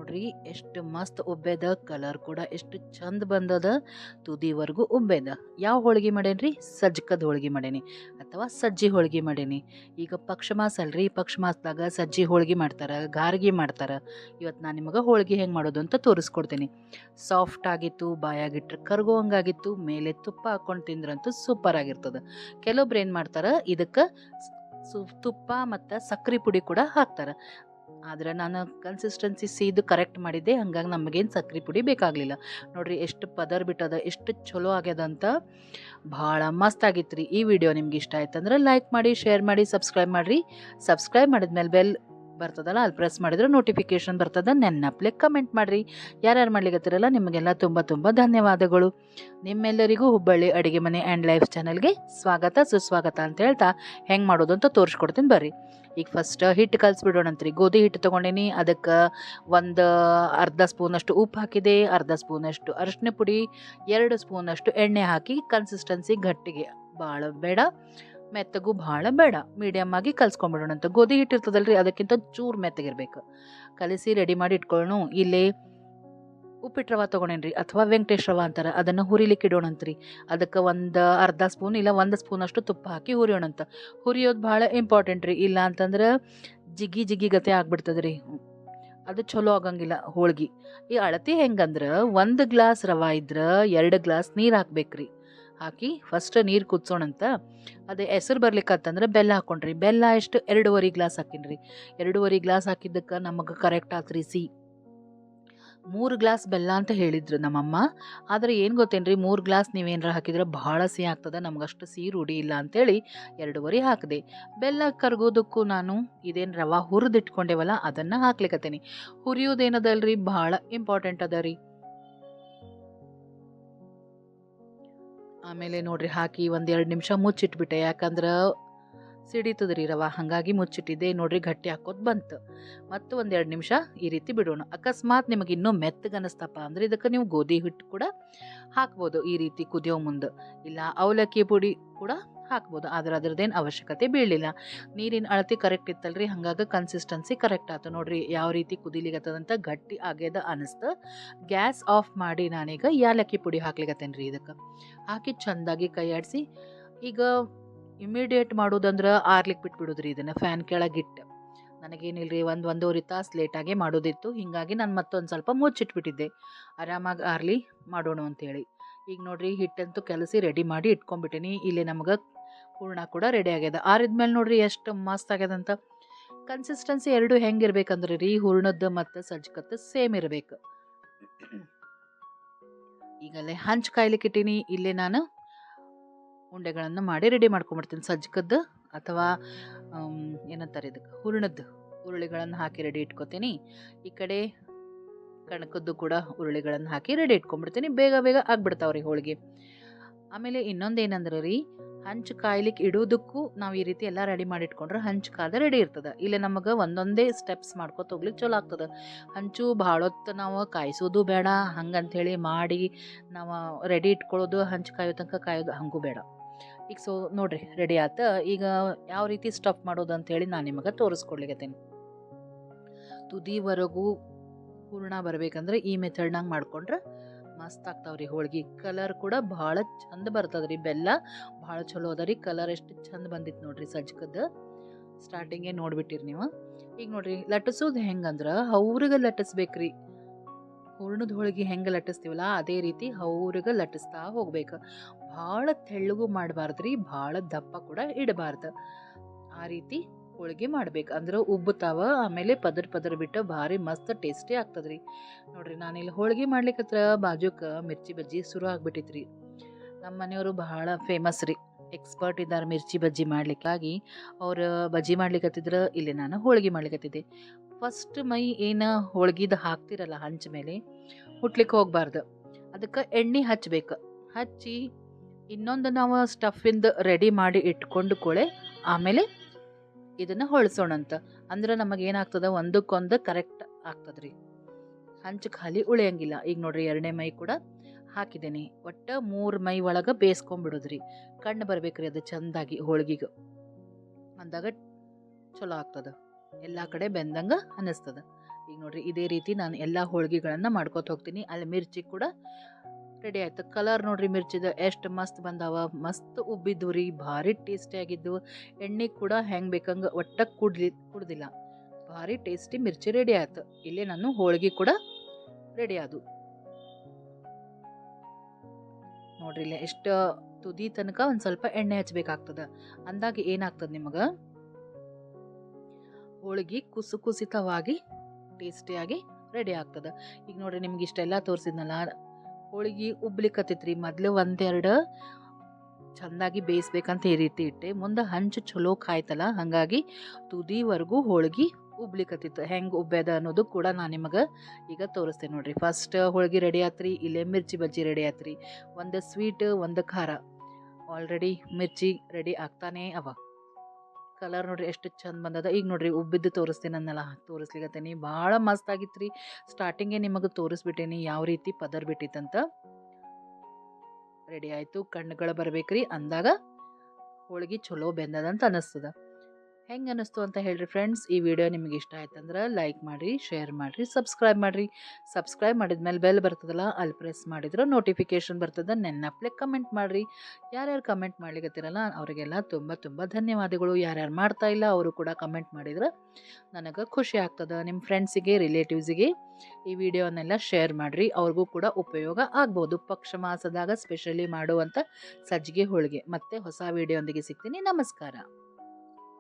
ನೋಡ್ರಿ ಎಷ್ಟು ಮಸ್ತ್ ಉಬ್ಬೇದ, ಕಲರ್ ಕೂಡ ಎಷ್ಟು ಚಂದ ಬಂದದ, ತುದಿವರೆಗೂ ಉಬ್ಬೇದ. ಯಾವ ಹೋಳಿಗೆ ಮಾಡೇನ್ರಿ? ಸಜ್ಜಕದ ಹೋಳಿಗೆ ಮಾಡೇನಿ ಅಥವಾ ಸಜ್ಜಿ ಹೋಳಿಗೆ ಮಾಡೇನಿ. ಈಗ ಪಕ್ಷ ಮಾಸ ಅಲ್ರಿ, ಪಕ್ಷ ಮಾಸದಾಗ ಸಜ್ಜಿ ಹೋಳಿಗೆ ಮಾಡ್ತಾರ, ಗಾರ್ಗಿ ಮಾಡ್ತಾರ. ಇವತ್ತು ನಾನು ನಿಮಗೆ ಹೋಳಿಗೆ ಹೆಂಗೆ ಮಾಡೋದು ಅಂತ ತೋರಿಸ್ಕೊಡ್ತೀನಿ. ಸಾಫ್ಟ್ ಆಗಿತ್ತು, ಬಾಯಾಗಿಟ್ರೆ ಕರ್ಗೋ ಹಂಗಾಗಿತ್ತು, ಮೇಲೆ ತುಪ್ಪ ಹಾಕೊಂಡು ತಿಂದ್ರಂತೂ ಸೂಪರ್ ಆಗಿರ್ತದ. ಕೆಲವೊಬ್ರು ಏನು ಮಾಡ್ತಾರ, ಇದಕ್ಕೆ ತುಪ್ಪ ಮತ್ತು ಸಕ್ಕರೆ ಪುಡಿ ಕೂಡ ಹಾಕ್ತಾರೆ. ಆದರೆ ನಾನು ಕನ್ಸಿಸ್ಟೆನ್ಸಿ ಸೀದು ಕರೆಕ್ಟ್ ಮಾಡಿದ್ದೆ, ಹಂಗಾಗಿ ನಮಗೇನು ಸಕ್ಕರೆ ಪುಡಿ ಬೇಕಾಗಲಿಲ್ಲ. ನೋಡ್ರಿ ಎಷ್ಟು ಪದರ್ ಬಿಟ್ಟದ, ಎಷ್ಟು ಚಲೋ ಆಗ್ಯದ ಅಂತ. ಭಾಳ ಮಸ್ತ್ ಆಗಿತ್ತು ರೀ. ಈ ವಿಡಿಯೋ ನಿಮ್ಗೆ ಇಷ್ಟ ಆಯ್ತಂದ್ರೆ ಲೈಕ್ ಮಾಡಿ, ಶೇರ್ ಮಾಡಿ, ಸಬ್ಸ್ಕ್ರೈಬ್ ಮಾಡಿರಿ. ಸಬ್ಸ್ಕ್ರೈಬ್ ಮಾಡಿದ್ಮೇಲೆ ಬೆಲ್ ಬರ್ತದಲ್ಲ, ಅಲ್ಲಿ ಪ್ರೆಸ್ ಮಾಡಿದ್ರೆ ನೋಟಿಫಿಕೇಶನ್ ಬರ್ತದ. ನೆನಪಲೆ ಕಮೆಂಟ್ ಮಾಡಿರಿ. ಯಾರ್ಯಾರು ಮಾಡ್ಲಿಕ್ಕತ್ತಿರಲ್ಲ ನಿಮಗೆಲ್ಲ ತುಂಬ ತುಂಬ ಧನ್ಯವಾದಗಳು. ನಿಮ್ಮೆಲ್ಲರಿಗೂ ಹುಬ್ಬಳ್ಳಿ ಅಡುಗೆ ಮನೆ ಆ್ಯಂಡ್ ಲೈಫ್ ಚಾನಲ್ಗೆ ಸ್ವಾಗತ ಸುಸ್ವಾಗತ ಅಂತ ಹೇಳ್ತಾ ಹೆಂಗೆ ಮಾಡೋದು ಅಂತ ತೋರಿಸ್ಕೊಡ್ತೀನಿ ಬರ್ರಿ. ಈಗ ಫಸ್ಟ್ ಹಿಟ್ಟು ಕಲಿಸ್ಬಿಡೋಣಂತ್ರಿ. ಗೋಧಿ ಹಿಟ್ಟು ತೊಗೊಂಡೇನಿ, ಅದಕ್ಕೆ ಒಂದು ಅರ್ಧ ಸ್ಪೂನಷ್ಟು ಉಪ್ಪು ಹಾಕಿದೆ, ಅರ್ಧ ಸ್ಪೂನಷ್ಟು ಅರಿಶಿನ ಪುಡಿ, 2 ಸ್ಪೂನಷ್ಟು ಎಣ್ಣೆ ಹಾಕಿ ಕನ್ಸಿಸ್ಟೆನ್ಸಿ ಗಟ್ಟಿಗೆ, ಭಾಳ ಬೇಡ ಮೆತ್ತಗೂ ಭಾಳ ಬೇಡ, ಮೀಡಿಯಮ್ ಆಗಿ ಕಲಿಸ್ಕೊಂಡ್ಬಿಡೋಣಂತ. ಗೋಧಿ ಹಿಟ್ಟು ಇರ್ತದಲ್ರಿ, ಅದಕ್ಕಿಂತ ಚೂರು ಮೆತ್ತಗಿರ್ಬೇಕು. ಕಲಿಸಿ ರೆಡಿ ಮಾಡಿ ಇಟ್ಕೊಳ್ಳೋಣ. ಇಲ್ಲಿ ಉಪ್ಪಿಟ್ಟು ರವೆ ತೊಗೊಂಡೇನ್ರಿ, ಅಥವಾ ವೆಂಕಟೇಶ್ ರವೆ ಅಂತಾರೆ, ಅದನ್ನು ಹುರಿಲಿಕ್ಕೆ ಇಡೋಣಂತ್ರಿ. ಅದಕ್ಕೆ ಒಂದು ಅರ್ಧ ಸ್ಪೂನ್ ಇಲ್ಲ 1 ಸ್ಪೂನಷ್ಟು ತುಪ್ಪ ಹಾಕಿ ಹುರಿಯೋಣಂತ. ಹುರಿಯೋದು ಭಾಳ ಇಂಪಾರ್ಟೆಂಟ್ ರೀ, ಇಲ್ಲ ಅಂತಂದ್ರೆ ಜಿಗಿ ಜಿಗಿ ಗತೆ ಆಗ್ಬಿಡ್ತದೆ ರೀ, ಅದು ಚಲೋ ಆಗಂಗಿಲ್ಲ ಹೋಳ್ಗೆ. ಈ ಅಳತಿ ಹೆಂಗಂದ್ರೆ 1 ಗ್ಲಾಸ್ ರವೆ ಇದ್ರೆ 2 ಗ್ಲಾಸ್ ನೀರು ಹಾಕ್ಬೇಕ್ರಿ. ಹಾಕಿ ಫಸ್ಟ್ ನೀರು ಕುದಿಸೋಣಂತ. ಅದೇ ಹೆಸರು ಬರ್ಲಿಕ್ಕಂತಂದ್ರೆ ಬೆಲ್ಲ ಹಾಕೊಂಡ್ರಿ. ಬೆಲ್ಲ ಎಷ್ಟು 2.5 ಗ್ಲಾಸ್ ಹಾಕಿನ್ರಿ. 2.5 ಗ್ಲಾಸ್ ಹಾಕಿದ್ದಕ್ಕೆ ನಮಗೆ ಕರೆಕ್ಟ್ ಆತ್ರಿ 3 ಗ್ಲಾಸ್ ಬೆಲ್ಲ ಅಂತ ಹೇಳಿದ್ರು ನಮ್ಮಮ್ಮ. ಆದರೆ ಏನು ಗೊತ್ತೇನ್ರಿ, 3 ಗ್ಲಾಸ್ ನೀವೇನಾರ ಹಾಕಿದ್ರೆ ಭಾಳ ಸಿಹಿ ಆಗ್ತದೆ, ನಮಗಷ್ಟು ಸಿಹಿ ರೂಢಿ ಇಲ್ಲ ಅಂತೇಳಿ 2.5 ಹಾಕಿದೆ. ಬೆಲ್ಲ ಕರ್ಗೋದಕ್ಕೂ ನಾನು ಇದೇನು ರವೆ ಹುರಿದಿಟ್ಕೊಂಡೇವಲ್ಲ ಅದನ್ನು ಹಾಕ್ಲಿಕ್ಕತ್ತೇನೆ. ಹುರಿಯೋದೇನದಲ್ರಿ ಭಾಳ ಇಂಪಾರ್ಟೆಂಟ್ ಅದ ರೀ. ಆಮೇಲೆ ನೋಡ್ರಿ ಹಾಕಿ 1-2 ನಿಮಿಷ ಮುಚ್ಚಿಟ್ಬಿಟ್ಟೆ, ಯಾಕಂದ್ರೆ ಸಿಡಿತದ್ರಿ ರವೆ, ಹಾಗಾಗಿ ಮುಚ್ಚಿಟ್ಟಿದ್ದೆ. ನೋಡ್ರಿ ಗಟ್ಟಿ ಹಾಕೋದು ಬಂತು. ಮತ್ತು 1-2 ನಿಮಿಷ ಈ ರೀತಿ ಬಿಡೋಣ. ಅಕಸ್ಮಾತ್ ನಿಮಗೆ ಇನ್ನೂ ಮೆತ್ತಗನಿಸ್ತಪ್ಪ ಅಂದರೆ ಇದಕ್ಕೆ ನೀವು ಗೋಧಿ ಹಿಟ್ಟು ಕೂಡ ಹಾಕ್ಬೋದು, ಈ ರೀತಿ ಕುದಿಯೋ ಮುಂದೆ. ಇಲ್ಲ ಅವಲಕ್ಕಿ ಪುಡಿ ಕೂಡ ಹಾಕ್ಬೋದು, ಆದರೆ ಅದ್ರದ್ದೇನು ಅವಶ್ಯಕತೆ ಬೀಳಲಿಲ್ಲ. ನೀರಿನ ಅಳತೆ ಕರೆಕ್ಟ್ ಇತ್ತಲ್ರಿ, ಹಾಗಾಗಿ ಕನ್ಸಿಸ್ಟೆನ್ಸಿ ಕರೆಕ್ಟ್ ಆಯ್ತು. ನೋಡ್ರಿ ಯಾವ ರೀತಿ ಕುದಿಲಿಗತ್ತದಂತ ಗಟ್ಟಿ ಆಗ್ಯದ ಅನಿಸ್ತು. ಗ್ಯಾಸ್ ಆಫ್ ಮಾಡಿ ನಾನೀಗ ಯಾಲಕ್ಕಿ ಪುಡಿ ಹಾಕ್ಲಿಕತ್ತೇನೆ ರೀ. ಇದಕ್ಕೆ ಹಾಕಿ ಚೆಂದಾಗಿ ಕೈ ಆಡಿಸಿ, ಈಗ ಇಮಿಡಿಯೇಟ್ ಮಾಡೋದಂದ್ರೆ ಆರ್ಲಿಕ್ಕೆ ಬಿಟ್ಬಿಡೋದ್ರಿ ಇದನ್ನು, ಫ್ಯಾನ್ ಕೆಳಗಿಟ್ಟು. ನನಗೇನಿಲ್ಲರಿ, ಒಂದೂವರೆ ತಾಸು ಲೇಟಾಗೆ ಮಾಡೋದಿತ್ತು, ಹೀಗಾಗಿ ನಾನು ಮತ್ತೊಂದು ಸ್ವಲ್ಪ ಮುಚ್ಚಿಟ್ಬಿಟ್ಟಿದ್ದೆ, ಆರಾಮಾಗಿ ಆರ್ಲಿ ಮಾಡೋಣ ಅಂತೇಳಿ. ಈಗ ನೋಡ್ರಿ ಹಿಟ್ಟಂತೂ ಕೆಲಸಿ ರೆಡಿ ಮಾಡಿ ಇಟ್ಕೊಂಡ್ಬಿಟ್ಟಿನಿ. ಇಲ್ಲಿ ನಮಗೆ ಹೂರ್ಣ ಕೂಡ ರೆಡಿ ಆಗ್ಯದ. ಆರಿದ್ಮೇಲೆ ನೋಡ್ರಿ ಎಷ್ಟು ಮಸ್ತ್ ಆಗ್ಯದಂತ. ಕನ್ಸಿಸ್ಟೆನ್ಸಿ ಎರಡು ಹೆಂಗಿರ್ಬೇಕಂದ್ರೆ ರೀ, ಹೂರ್ಣದ್ದು ಮತ್ತು ಸಜ್ಜಕತ್ತು ಸೇಮ್ ಇರಬೇಕು. ಈಗಲ್ಲೇ ಹಂಚು ಕಾಯ್ಲಿಕ್ಕೆ ಇಟ್ಟೀನಿ. ಇಲ್ಲೇ ನಾನು ಉಂಡೆಗಳನ್ನು ಮಾಡಿ ರೆಡಿ ಮಾಡ್ಕೊಂಡ್ಬಿಡ್ತೀನಿ. ಸಜ್ಜಕದ್ದು ಅಥವಾ ಏನಂತಾರೆ ಇದಕ್ಕೆ, ಹೂರ್ಣದ್ದು ಉರುಳಿಗಳನ್ನು ಹಾಕಿ ರೆಡಿ ಇಟ್ಕೊತೀನಿ. ಈ ಕಡೆ ಕಣಕದ್ದು ಕೂಡ ಉರುಳಿಗಳನ್ನು ಹಾಕಿ ರೆಡಿ ಇಟ್ಕೊಂಡ್ಬಿಡ್ತೀನಿ. ಬೇಗ ಬೇಗ ಆಗ್ಬಿಡ್ತಾವ್ರಿ ಹೋಳಿಗೆ. ಆಮೇಲೆ ಇನ್ನೊಂದೇನಂದ್ರೆ ರೀ, ಹಂಚು ಕಾಯ್ಲಿಕ್ಕೆ ಇಡೋದಕ್ಕೂ ನಾವು ಈ ರೀತಿ ಎಲ್ಲ ರೆಡಿ ಮಾಡಿ ಇಟ್ಕೊಂಡ್ರೆ ಹಂಚು ಕಾದ ರೆಡಿ ಇರ್ತದೆ. ಇಲ್ಲಿ ನಮಗೆ ಒಂದೊಂದೇ ಸ್ಟೆಪ್ಸ್ ಮಾಡ್ಕೊತ ಹೋಗ್ಲಿಕ್ಕೆ ಚಲೋ ಆಗ್ತದೆ. ಹಂಚು ಭಾಳ ಹೊತ್ತು ನಾವು ಕಾಯಿಸೋದು ಬೇಡ, ಹಂಗಂಥೇಳಿ ಮಾಡಿ ನಾವು ರೆಡಿ ಇಟ್ಕೊಳ್ಳೋದು, ಹಂಚು ಕಾಯೋ ತನಕ ಕಾಯೋದು ಹಂಗೂ ಬೇಡ. ಈಗ ನೋಡ್ರಿ ರೆಡಿ ಆತ. ಈಗ ಯಾವ ರೀತಿ ಸ್ಟಫ್ ಮಾಡೋದು ಅಂಥೇಳಿ ನಾನು ನಿಮಗೆ ತೋರಿಸ್ಕೊಡ್ಲಿಕ್ಕತ್ತೇನೆ. ತುದಿವರೆಗೂ ಹೂರ್ಣ ಬರಬೇಕಂದ್ರೆ ಈ ಮೆಥಡ್ನಾಗ ಮಾಡ್ಕೊಂಡ್ರೆ ಮಸ್ತ್ ಆಗ್ತಾವ್ರಿ ಹೋಳ್ಗೆ. ಕಲರ್ ಕೂಡ ಭಾಳ ಚಂದ ಬರ್ತದ್ರಿ. ಬೆಲ್ಲ ಭಾಳ ಚಲೋ ಅದ ರೀ. ಕಲರ್ ಎಷ್ಟು ಚಂದ ಬಂದಿತ್ತು ನೋಡ್ರಿ ಸಜ್ಜಕದ್ದು. ಸ್ಟಾರ್ಟಿಂಗೇ ನೋಡ್ಬಿಟ್ಟಿರಿ ನೀವು. ಈಗ ನೋಡ್ರಿ ಲಟ್ಟಿಸೋದು ಹೆಂಗಂದ್ರೆ ಅವ್ರಿಗೆ ಲಟ್ಟಿಸ್ಬೇಕ್ರಿ. ಹೂರ್ಣದ ಹೋಳಿಗೆ ಹೆಂಗೆ ಲಟ್ಟಿಸ್ತೀವಲ್ಲ ಅದೇ ರೀತಿ ಅವ್ರಿಗೆ ಲಟ್ಟಿಸ್ತಾ ಹೋಗ್ಬೇಕು. ಭಾಳ ತೆಳ್ಳಗೂ ಮಾಡಬಾರ್ದ್ರಿ, ಭಾಳ ದಪ್ಪ ಕೂಡ ಇಡಬಾರ್ದು. ಆ ರೀತಿ ಹೋಳಿಗೆ ಮಾಡ್ಬೇಕು, ಅಂದ್ರೆ ಉಬ್ಬುತ್ತಾವ. ಆಮೇಲೆ ಪದರ್ ಬಿಟ್ಟು ಭಾರಿ ಮಸ್ತ್ ಟೇಸ್ಟಿ ಆಗ್ತದ್ರಿ. ನೋಡ್ರಿ ನಾನಿಲ್ಲಿ ಹೋಳಿಗೆ ಮಾಡ್ಲಿಕ್ಕತ್ರ ಬಾಜುಕ ಮಿರ್ಚಿ ಬಜ್ಜಿ ಶುರು ಆಗ್ಬಿಟ್ಟಿತ್ರಿ. ನಮ್ಮ ಮನೆಯವರು ಬಹಳ ಫೇಮಸ್ ರೀ, ಎಕ್ಸ್ಪರ್ಟ್ ಇದ್ದಾರೆ ಮಿರ್ಚಿ ಬಜ್ಜಿ ಮಾಡ್ಲಿಕ್ಕಾಗಿ. ಅವ್ರು ಬಜ್ಜಿ ಮಾಡ್ಲಿಕ್ಕತ್ತಿದ್ರೆ ಇಲ್ಲಿ ನಾನು ಹೋಳಿಗೆ ಮಾಡ್ಲಿಕ್ಕತ್ತಿದ್ದೆ. ಫಸ್ಟ್ ಮೈ ಏನು ಹೋಳ್ಗಿದು ಹಾಕ್ತಿರಲ್ಲ ಹಂಚ ಮೇಲೆ, ಹುಟ್ಲಿಕ್ಕೆ ಹೋಗ್ಬಾರ್ದು. ಅದಕ್ಕೆ ಎಣ್ಣೆ ಹಚ್ಬೇಕು. ಹಚ್ಚಿ ಇನ್ನೊಂದು ನಾವು ಸ್ಟಫಿಂದು ರೆಡಿ ಮಾಡಿ ಇಟ್ಕೊಂಡು ಕೂಳೆ ಆಮೇಲೆ ಇದನ್ನು ಹೊಳ್ಸೋಣಂತ. ಅಂದ್ರೆ ನಮಗೇನಾಗ್ತದೆ, ಒಂದಕ್ಕೊಂದು ಕರೆಕ್ಟ್ ಆಗ್ತದ್ರಿ, ಹಂಚು ಖಾಲಿ ಉಳಿಯಂಗಿಲ್ಲ. ಈಗ ನೋಡ್ರಿ 2ನೇ ಮೈ ಕೂಡ ಹಾಕಿದ್ದೀನಿ. ಒಟ್ಟು 3 ಮೈ ಒಳಗೆ ಬೇಯಿಸ್ಕೊಂಡ್ಬಿಡೋದ್ರಿ. ಕಣ್ಣು ಬರ್ಬೇಕ್ರಿ ಅದು ಚೆಂದಾಗಿ ಹೋಳ್ಗಿಗೆ, ಅಂದಾಗ ಚಲೋ ಆಗ್ತದೆ, ಎಲ್ಲ ಕಡೆ ಬೆಂದಂಗೆ ಅನ್ನಿಸ್ತದೆ. ಈಗ ನೋಡ್ರಿ ಇದೇ ರೀತಿ ನಾನು ಎಲ್ಲ ಹೋಳಿಗೆಗಳನ್ನು ಮಾಡ್ಕೊತ ಹೋಗ್ತೀನಿ. ಅಲ್ಲಿ ಮಿರ್ಚಿ ಕೂಡ ರೆಡಿ ಆಯ್ತು. ಕಲರ್ ನೋಡ್ರಿ ಮಿರ್ಚಿದ ಎಷ್ಟು ಮಸ್ತ್ ಬಂದಾವ, ಮಸ್ತ್ ಉಬ್ಬಿದ್ದು ರೀ, ಭಾರಿ ಟೇಸ್ಟಿ ಆಗಿದ್ದು. ಎಣ್ಣೆ ಕೂಡ ಹೆಂಗೆ ಬೇಕಂಗೆ ಒಟ್ಟ ಕುಡ್ದಿಲ್ಲ, ಭಾರಿ ಟೇಸ್ಟಿ ಮಿರ್ಚಿ ರೆಡಿ ಆಯ್ತು. ಇಲ್ಲೇ ನಾನು ಹೋಳಿಗೆ ಕೂಡ ರೆಡಿ ಆದವು ನೋಡ್ರಿ. ಇಲ್ಲೇ ಎಷ್ಟು ತುದಿ ತನಕ ಒಂದು ಸ್ವಲ್ಪ ಎಣ್ಣೆ ಹಚ್ಬೇಕಾಗ್ತದ. ಅಂದಾಗ ಏನಾಗ್ತದ ನಿಮಗೆ ಹೋಳಿಗೆ ಕುಸಿತವಾಗಿ ಟೇಸ್ಟಿಯಾಗಿ ರೆಡಿ ಆಗ್ತದ. ಈಗ ನೋಡ್ರಿ ನಿಮ್ಗೆ ಇಷ್ಟೆಲ್ಲ ತೋರಿಸಿದ್ನಲ್ಲ, ಹೋಳಿಗೆ ಉಬ್ಲಿಕ್ಕತ್ತೈತ್ರಿ. ಮೊದಲು ಒಂದೆರಡು ಚೆಂದಾಗಿ ಬೇಯಿಸ್ಬೇಕಂತ ಈ ರೀತಿ ಇಟ್ಟೆ, ಮುಂದೆ ಹಂಚು ಚಲೋ ಕಾಯ್ತಲ್ಲ, ಹಾಗಾಗಿ ತುದಿವರೆಗೂ ಹೋಳಿಗೆ ಉಬ್ಲಿಕ್ಕತ್ತಿತ್ತು. ಹೆಂಗೆ ಉಬ್ಬ್ಯದ ಅನ್ನೋದು ಕೂಡ ನಾನು ನಿಮಗೆ ಈಗ ತೋರಿಸ್ತೇನೆ ನೋಡ್ರಿ. ಫಸ್ಟ್ ಹೋಳಿಗೆ ರೆಡಿ ಆತ್ರಿ. ಇಲ್ಲೇ ಮಿರ್ಚಿ ಬಜ್ಜಿ ರೆಡಿ ಆತ್ರಿ. ಒಂದು ಸ್ವೀಟ್ ಒಂದು ಖಾರ. ಆಲ್ರೆಡಿ ಮಿರ್ಚಿ ರೆಡಿ ಆಗ್ತಾನೇ ಅವ. ಕಲರ್ ನೋಡ್ರಿ ಎಷ್ಟು ಚಂದ ಬಂದದ. ಈಗ ನೋಡ್ರಿ ಉಬ್ಬಿದ್ದು ತೋರಿಸ್ತೀನಿ ಅನ್ನಲ್ಲ, ತೋರಿಸ್ಲಿಕ್ಕತ್ತೇನಿ. ಭಾಳ ಮಸ್ತ್ ಆಗಿತ್ತು ರೀ. ಸ್ಟಾರ್ಟಿಂಗೇ ನಿಮಗೆ ತೋರಿಸ್ಬಿಟ್ಟೇನಿ ಯಾವ ರೀತಿ ಪದರ್ ಬಿಟ್ಟಿತ್ತಂತ. ರೆಡಿ ಆಯಿತು. ಕಣ್ಣುಗಳು ಬರ್ಬೇಕ್ರಿ, ಅಂದಾಗ ಹೋಳಿಗೆ ಚಲೋ ಬೆಂದದಂತ ಅನ್ನಿಸ್ತದ. ಹೆಂಗೆ ಅನ್ನಿಸ್ತು ಅಂತ ಹೇಳ್ರಿ ಫ್ರೆಂಡ್ಸ್. ಈ ವಿಡಿಯೋ ನಿಮಗೆ ಇಷ್ಟ ಆಯ್ತಂದ್ರೆ ಲೈಕ್ ಮಾಡಿರಿ, ಶೇರ್ ಮಾಡಿರಿ, ಸಬ್ಸ್ಕ್ರೈಬ್ ಮಾಡಿರಿ. ಸಬ್ಸ್ಕ್ರೈಬ್ ಮಾಡಿದ್ಮೇಲೆ ಬೆಲ್ ಬರ್ತದಲ್ಲ, ಅಲ್ಲಿ ಪ್ರೆಸ್ ಮಾಡಿದ್ರೆ ನೋಟಿಫಿಕೇಷನ್ ಬರ್ತದೆ. ನೆನಪಲೆ ಕಮೆಂಟ್ ಮಾಡಿರಿ. ಯಾರ್ಯಾರು ಕಮೆಂಟ್ ಮಾಡ್ಲಿಕ್ಕತ್ತಿರಲ್ಲ ಅವರಿಗೆಲ್ಲ ತುಂಬ ತುಂಬ ಧನ್ಯವಾದಗಳು. ಯಾರ್ಯಾರು ಮಾಡ್ತಾ ಇಲ್ಲ ಅವರು ಕೂಡ ಕಮೆಂಟ್ ಮಾಡಿದ್ರೆ ನನಗೆ ಖುಷಿ ಆಗ್ತದೆ. ನಿಮ್ಮ ಫ್ರೆಂಡ್ಸಿಗೆ, ರಿಲೇಟಿವ್ಸಿಗೆ ಈ ವಿಡಿಯೋನೆಲ್ಲ ಶೇರ್ ಮಾಡಿರಿ, ಅವ್ರಿಗೂ ಕೂಡ ಉಪಯೋಗ ಆಗ್ಬೋದು. ಪಕ್ಷ ಮಾಸದಾಗ ಸ್ಪೆಷಲಿ ಮಾಡುವಂಥ ಸಜ್ಜಿಗೆ ಹೋಳಿಗೆ. ಮತ್ತೆ ಹೊಸ ವಿಡಿಯೋ ಒಂದಿಗೆ ಸಿಗ್ತೀನಿ. ನಮಸ್ಕಾರ.